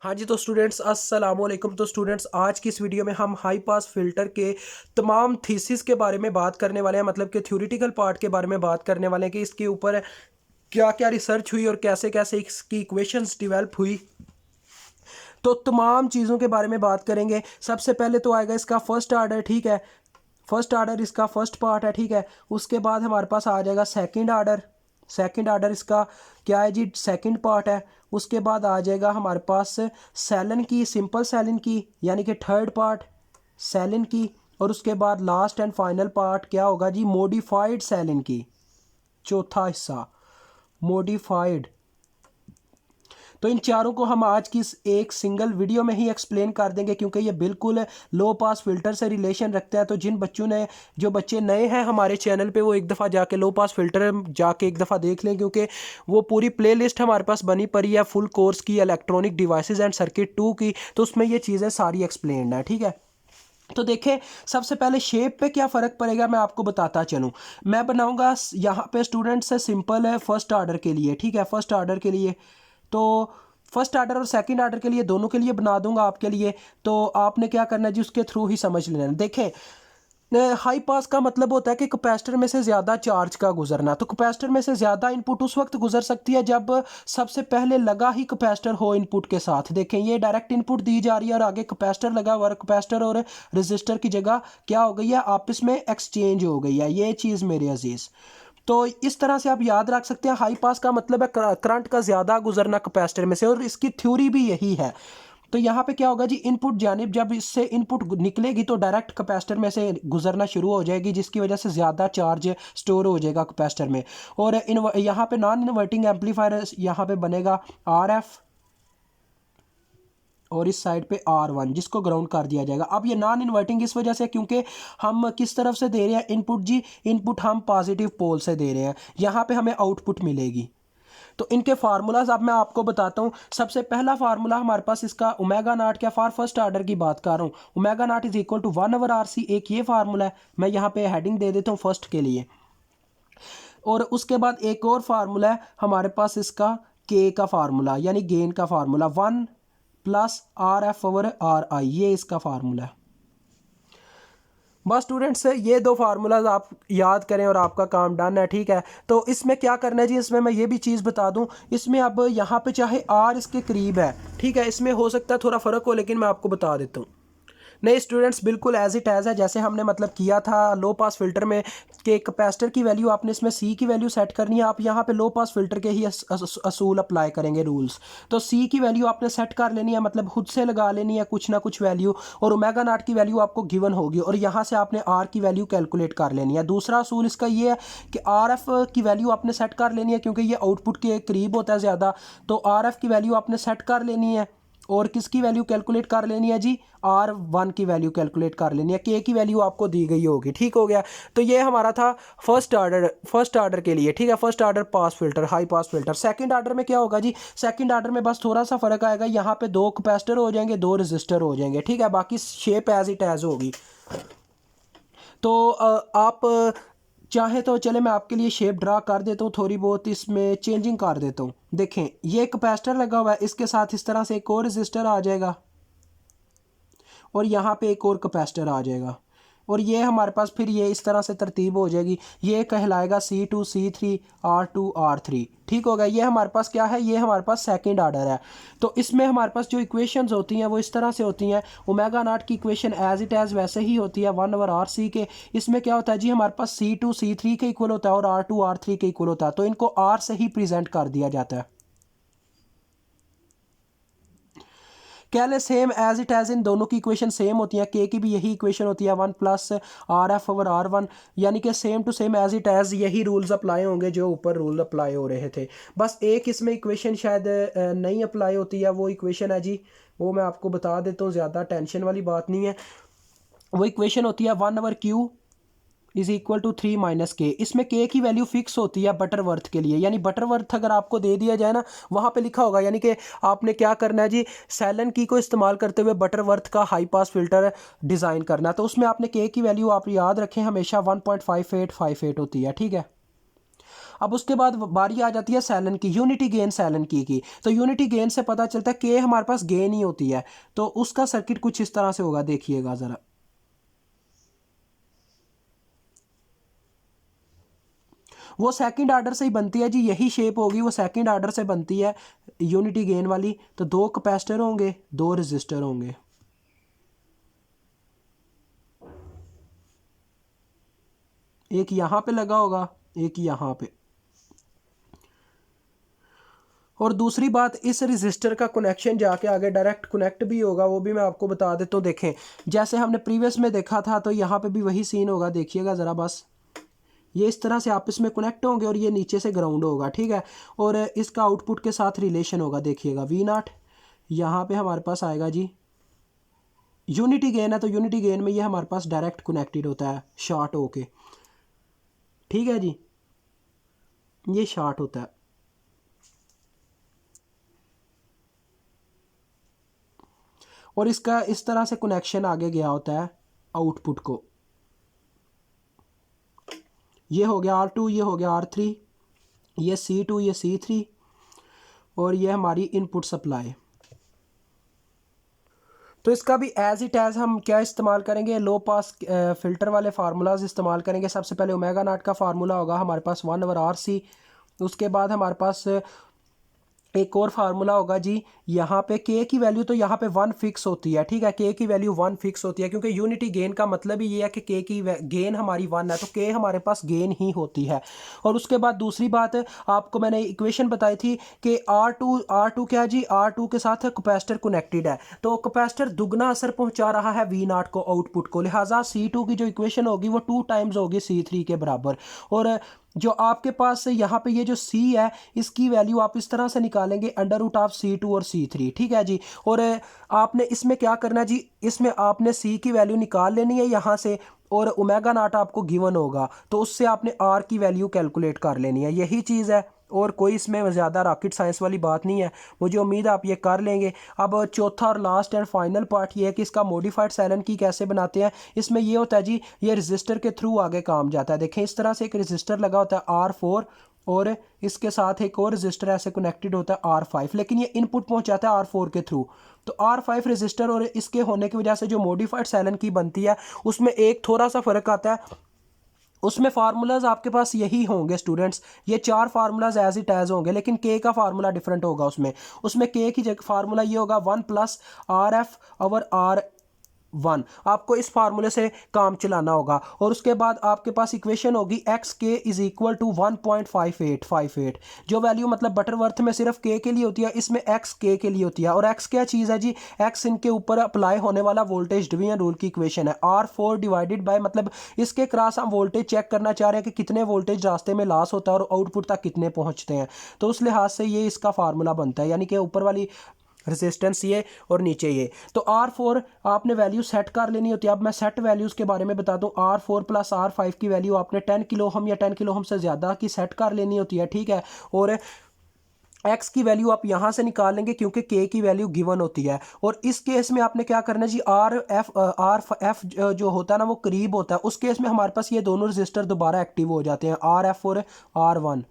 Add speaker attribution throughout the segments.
Speaker 1: हाँ जी, तो स्टूडेंट्स अस्सलाम वालेकुम। तो स्टूडेंट्स आज की इस वीडियो में हम हाई पास फिल्टर के तमाम थीसिस के बारे में बात करने वाले हैं, मतलब कि थ्योरेटिकल पार्ट के बारे में बात करने वाले हैं कि इसके ऊपर क्या क्या रिसर्च हुई और कैसे कैसे इसकी इक्वेशंस डेवलप हुई। तो तमाम चीज़ों के बारे में बात करेंगे। सबसे पहले तो आएगा इसका फर्स्ट आर्डर, ठीक है। फर्स्ट आर्डर इसका फर्स्ट पार्ट है, ठीक है। उसके बाद हमारे पास आ जाएगा सेकंड आर्डर। सेकंड आर्डर इसका क्या है जी, सेकंड पार्ट है। उसके बाद आ जाएगा हमारे पास सेलन की, सिंपल सेलन की, यानी कि थर्ड पार्ट सेलन की। और उसके बाद लास्ट एंड फाइनल पार्ट क्या होगा जी, मॉडिफाइड सेलन की, चौथा हिस्सा मॉडिफाइड। तो इन चारों को हम आज की इस एक सिंगल वीडियो में ही एक्सप्लेन कर देंगे, क्योंकि ये बिल्कुल लो पास फिल्टर से रिलेशन रखते हैं। तो जिन बच्चों ने, जो बच्चे नए हैं हमारे चैनल पे, वो एक दफ़ा जाके लो पास फिल्टर जाके एक दफ़ा देख लें, क्योंकि वो पूरी प्लेलिस्ट हमारे पास बनी पड़ी है फुल कोर्स की, इलेक्ट्रॉनिक डिवाइसेस एंड सर्किट 2 की। तो उसमें ये चीज़ें सारी एक्सप्लेन है, ठीक है। तो देखें, सबसे पहले शेप पे क्या फ़र्क पड़ेगा मैं आपको बताता चलूँ। मैं बनाऊंगा यहाँ पे स्टूडेंट्स से सिंपल है फर्स्ट आर्डर के लिए, ठीक है। फर्स्ट आर्डर के लिए तो फर्स्ट आर्डर और सेकंड आर्डर के लिए, दोनों के लिए बना दूंगा आपके लिए। तो आपने क्या करना है जी, उसके थ्रू ही समझ लेना। देखें, हाई पास का मतलब होता है कि कैपेसिटर में से ज़्यादा चार्ज का गुजरना। तो कैपेसिटर में से ज़्यादा इनपुट उस वक्त गुजर सकती है जब सबसे पहले लगा ही कैपेसिटर हो इनपुट के साथ। देखें, ये डायरेक्ट इनपुट दी जा रही है और आगे कैपेसिटर लगा हुआ है। कैपेसिटर और रजिस्टर की जगह क्या हो गई है, आपस में एक्सचेंज हो गई है। ये चीज़ मेरे अजीज़, तो इस तरह से आप याद रख सकते हैं। हाई पास का मतलब है करंट का ज़्यादा गुजरना कैपेसिटर में से, और इसकी थ्योरी भी यही है। तो यहाँ पे क्या होगा जी, इनपुट जानिब जब इससे इनपुट निकलेगी तो डायरेक्ट कैपेसिटर में से गुजरना शुरू हो जाएगी, जिसकी वजह से ज़्यादा चार्ज स्टोर हो जाएगा कैपेसिटर में। और यहाँ पे नॉन इन्वर्टिंग एम्पलीफायर यहाँ पे बनेगा RF, और इस साइड पे R1, जिसको ग्राउंड कर दिया जाएगा। अब ये नॉन इन्वर्टिंग इस वजह से क्योंकि हम किस तरफ से दे रहे हैं इनपुट जी, इनपुट हम पॉजिटिव पोल से दे रहे हैं। यहाँ पे हमें आउटपुट मिलेगी। तो इनके फार्मूलाज अब मैं आपको बताता हूँ। सबसे पहला फार्मूला हमारे पास इसका ओमेगा नॉट, क्या फॉर फर्स्ट ऑर्डर की बात कर रहा हूँ, omega naught is equal to 1/RC। एक ये फार्मूला है, मैं यहाँ पे हेडिंग दे देता हूँ फर्स्ट के लिए। और उसके बाद एक और फार्मूला है हमारे पास इसका के का फार्मूला, यानी गेन का फार्मूला 1 प्लस RF/RI, ये इसका फार्मूला है। बस स्टूडेंट्स, ये दो फार्मूलाज आप याद करें और आपका काम डन है, ठीक है। तो इसमें क्या करना है जी, इसमें मैं ये भी चीज़ बता दूं, इसमें अब यहाँ पे चाहे R इसके करीब है, ठीक है, इसमें हो सकता है थोड़ा फ़र्क हो, लेकिन मैं आपको बता देता हूँ। नहीं स्टूडेंट्स, बिल्कुल एज इट एज़ है, जैसे हमने मतलब किया था लो पास फिल्टर में कि कैपेसिटर की वैल्यू आपने इसमें सी की वैल्यू सेट करनी है। आप यहाँ पे लो पास फिल्टर के ही असूल अप्लाई करेंगे, रूल्स। तो सी की वैल्यू आपने सेट कर लेनी है, मतलब खुद से लगा लेनी है कुछ ना कुछ वैल्यू, और ओमेगा नॉट की वैल्यू आपको गिवन होगी, और यहाँ से आपने आर की वैल्यू कैलकुलेट कर लेनी है। दूसरा असूल इसका ये है कि आर एफ की वैल्यू आपने सेट कर लेनी है, क्योंकि ये आउटपुट के करीब होता है ज़्यादा। तो आर एफ की वैल्यू आपने सेट कर लेनी है, और किसकी वैल्यू कैलकुलेट कर लेनी है जी, R1 की वैल्यू कैलकुलेट कर लेनी है। के की वैल्यू आपको दी गई होगी, ठीक हो गया। तो ये हमारा था फर्स्ट आर्डर के लिए, ठीक है। First order pass filter, high pass filter. Second order में क्या होगा जी, सेकंड आर्डर में बस थोड़ा सा फर्क आएगा, यहाँ पे 2 कैपेसिटर हो जाएंगे, 2 रजिस्टर हो जाएंगे, ठीक है। बाकी शेप एज इट एज होगी। तो आप चाहे तो चले मैं आपके लिए शेप ड्रा कर देता हूँ, थोड़ी बहुत इसमें चेंजिंग कर देता हूँ। देखें, ये कैपेसिटर लगा हुआ है, इसके साथ इस तरह से एक और रजिस्टर आ जाएगा, और यहाँ पे एक और कैपेसिटर आ जाएगा, और ये हमारे पास फिर ये इस तरह से तरतीब हो जाएगी। ये कहलाएगा C2 C3 R2 R3, ठीक होगा। ये हमारे पास क्या है, ये हमारे पास सेकंड आर्डर है। तो इसमें हमारे पास जो इक्वेशंस होती हैं वो इस तरह से होती हैं। ओमेगा नॉट की इक्वेशन एज इट एज वैसे ही होती है 1/RC के। इसमें क्या होता है जी, हमारे पास C2 C3 के इक्वल होता है और R2 R3 के इक्वल होता है, तो इनको R से ही प्रेजेंट कर दिया जाता है। क्या ले, सेम एज इट एज इन दोनों की इक्वेशन सेम होती है। के की भी यही इक्वेशन होती है 1 प्लस RF/R1, यानी कि same to same as it as यही रूल्स अप्लाई होंगे जो ऊपर रूल अप्लाई हो रहे थे। बस एक इसमें इक्वेशन शायद नहीं अप्लाई होती है, वो इक्वेशन है जी, वो मैं आपको बता देता हूँ, ज़्यादा टेंशन वाली बात नहीं है। वो इक्वेशन होती है 1/Q is equal to 3 minus के। इसमें के की वैल्यू फिक्स होती है बटरवर्थ के लिए, यानी बटरवर्थ अगर आपको दे दिया जाए ना, वहाँ पे लिखा होगा, यानी कि आपने क्या करना है जी, सेलन की को इस्तेमाल करते हुए बटरवर्थ का हाई पास फिल्टर डिज़ाइन करना है। तो उसमें आपने के की वैल्यू आप याद रखें हमेशा 1.5858 होती है, ठीक है। अब उसके बाद बारी आ जाती है सैलन की, यूनिटी गेन सैलन की। तो यूनिटी गेन से पता चलता है के हमारे पास गेन ही होती है। तो उसका सर्किट कुछ इस तरह से होगा, देखिएगा ज़रा। वो सेकंड आर्डर से ही बनती है जी, यही शेप होगी, वो सेकंड आर्डर से बनती है यूनिटी गेन वाली। तो 2 कैपेसिटर होंगे, 2 रेजिस्टर होंगे। एक यहाँ पे लगा होगा, एक यहाँ पे। और दूसरी बात, इस रजिस्टर का कनेक्शन जाके आगे डायरेक्ट कनेक्ट भी होगा, वो भी मैं आपको बता देता हूँ। देखें, जैसे हमने प्रीवियस में देखा था, तो यहाँ पे भी वही सीन होगा, देखिएगा ज़रा बस। ये इस तरह से आपस में कनेक्ट होंगे और ये नीचे से ग्राउंड होगा, ठीक है। और इसका आउटपुट के साथ रिलेशन होगा, देखिएगा V0। यहाँ पे हमारे पास आएगा जी यूनिटी गेन है, तो यूनिटी गेन में ये हमारे पास डायरेक्ट कनेक्टेड होता है शॉर्ट होके, ठीक है जी, ये शॉर्ट होता है। और इसका इस तरह से कनेक्शन आगे गया होता है आउटपुट को। ये हो गया R2, ये हो गया R3, ये C2, ये C3, और ये हमारी इनपुट सप्लाई। तो इसका भी एज इट एज हम क्या इस्तेमाल करेंगे, लो पास फिल्टर वाले फार्मूलाज इस्तेमाल करेंगे। सबसे पहले ओमेगा नॉट का फार्मूला होगा हमारे पास 1/RC। उसके बाद हमारे पास एक और फार्मूला होगा जी, यहाँ पे के की वैल्यू तो यहाँ पे 1 फिक्स होती है, ठीक है। के की वैल्यू 1 फिक्स होती है, क्योंकि यूनिटी गेन का मतलब ही ये है कि के की गेन हमारी 1 है, तो के हमारे पास गेन ही होती है। और उसके बाद दूसरी बात, आपको मैंने इक्वेशन बताई थी कि R2 क्या है जी, R2 के साथ कैपेसिटर कनेक्टेड है, तो कैपेसिटर दुगना असर पहुंचा रहा है V0 को, आउटपुट को। लिहाजा C2 की जो इक्वेशन होगी वो 2 टाइम्स होगी C3 के बराबर। और जो आपके पास यहाँ पे ये जो C है, इसकी वैल्यू आप इस तरह से निकालेंगे √C2 और C3, ठीक है जी। और आपने इसमें क्या करना है जी, इसमें आपने C की वैल्यू निकाल लेनी है यहाँ से, और ओमेगा नॉट आपको गिवन होगा, तो उससे आपने R की वैल्यू कैलकुलेट कर लेनी है। यही चीज़ है, और कोई इसमें ज़्यादा रॉकेट साइंस वाली बात नहीं है। मुझे उम्मीद है आप ये कर लेंगे। अब चौथा और लास्ट एंड फाइनल पार्ट ये है कि इसका मॉडिफाइड सैलन की कैसे बनाते हैं। इसमें ये होता है जी, ये रजिस्टर के थ्रू आगे काम जाता है। देखें, इस तरह से एक रजिस्टर लगा होता है R4, और इसके साथ एक और रजिस्टर ऐसे कनेक्टेड होता है R5, लेकिन ये इनपुट पहुंचाता है R4 के थ्रू। तो R5 रजिस्टर और इसके होने की वजह से जो मॉडिफाइड सैलन की बनती है, उसमें एक थोड़ा सा फ़र्क आता है। उसमें फार्मूलाज आपके पास यही होंगे स्टूडेंट्स, ये 4 फार्मूलाज एज इट एज होंगे, लेकिन के का फार्मूला डिफरेंट होगा। उसमें के की जगह फार्मूला ये होगा 1+RF/R1। आपको इस फार्मूले से काम चलाना होगा। और उसके बाद आपके पास इक्वेशन होगी XK = 1.5858, जो वैल्यू मतलब बटरवर्थ में सिर्फ के लिए होती है, इसमें XK के लिए होती है। और X क्या चीज़ है जी, X इनके ऊपर अप्लाई होने वाला वोल्टेज डिवीजन रूल की इक्वेशन है। R4 डिवाइडेड बाय, मतलब इसके क्रॉस हम वोल्टेज चेक करना चाह रहे हैं कि कितने वोल्टेज रास्ते में लॉस होता है और आउटपुट तक कितने पहुंचते हैं। तो उस लिहाज से ये इसका फार्मूला बनता है, यानी कि ऊपर वाली रेजिस्टेंस ये और नीचे ये। तो R4 आपने वैल्यू सेट कर लेनी होती है। अब मैं सेट वैल्यूज़ के बारे में बता दूं, R4 + R5 की वैल्यू आपने 10 किलो ओम या 10 किलो ओम से ज़्यादा की सेट कर लेनी होती है, ठीक है। और X की वैल्यू आप यहाँ से निकाल लेंगे, क्योंकि K की वैल्यू गिवन होती है। और इस केस में आपने क्या करना है जी, RF जो होता है ना, वो करीब होता है। उस केस में हमारे पास ये दोनों रजिस्टर दोबारा एक्टिव हो जाते हैं, RF और R1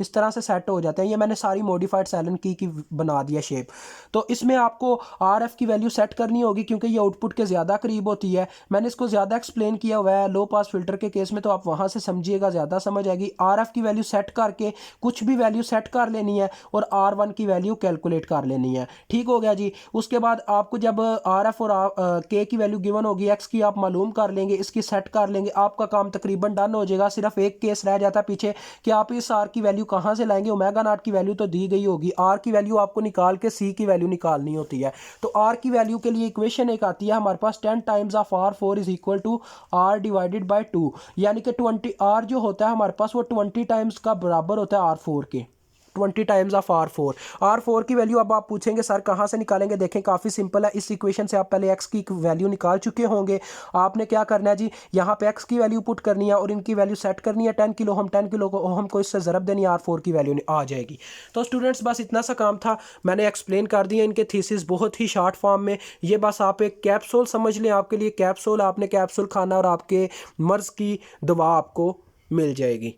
Speaker 1: इस तरह से सेट हो जाते हैं। ये मैंने सारी मॉडिफाइड सैलन की बना दिया शेप। तो इसमें आपको RF की वैल्यू सेट करनी होगी, क्योंकि ये आउटपुट के ज़्यादा करीब होती है। मैंने इसको ज़्यादा एक्सप्लेन किया हुआ है लो पास फिल्टर के केस में, तो आप वहाँ से समझिएगा, ज़्यादा समझ आएगी। RF की वैल्यू सेट करके कुछ भी वैल्यू सेट कर लेनी है, और R1 की वैल्यू कैलकुलेट कर लेनी है, ठीक हो गया जी। उसके बाद आपको जब RF और K की वैल्यू गिवन होगी, X की आप मालूम कर लेंगे, इसकी सेट कर लेंगे, आपका काम तकरीबन डन हो जाएगा। सिर्फ एक केस रह जाता है पीछे कि आप इस R की वैल्यू कहाँ से लाएंगे। ओमेगा नॉट की वैल्यू तो दी गई होगी, R की वैल्यू आपको निकाल के C की वैल्यू निकालनी होती है। तो R की वैल्यू के लिए इक्वेशन एक आती है हमारे पास, 10 times of R4 = R divided by 2, यानी कि 20 R जो होता है हमारे पास वो 20 टाइम्स का बराबर होता है R4 के, 20 टाइम्स ऑफ R4 की वैल्यू। अब आप पूछेंगे सर कहाँ से निकालेंगे, देखें काफ़ी सिंपल है। इस इक्वेशन से आप पहले X की वैल्यू निकाल चुके होंगे। आपने क्या करना है जी, यहाँ पे X की वैल्यू पुट करनी है और इनकी वैल्यू सेट करनी है 10 किलो ओम को इससे ज़रब देनी है, R4 की वैल्यू आ जाएगी। तो स्टूडेंट्स बस इतना सा काम था, मैंने एक्सप्लेन कर दिया इनके थीसिस बहुत ही शॉर्ट फॉर्म में। ये बस आप एक कैप्सूल समझ लें, आपके लिए कैप्सूल, आपने कैप्सूल खाना और आपके मर्ज़ की दवा आपको मिल जाएगी।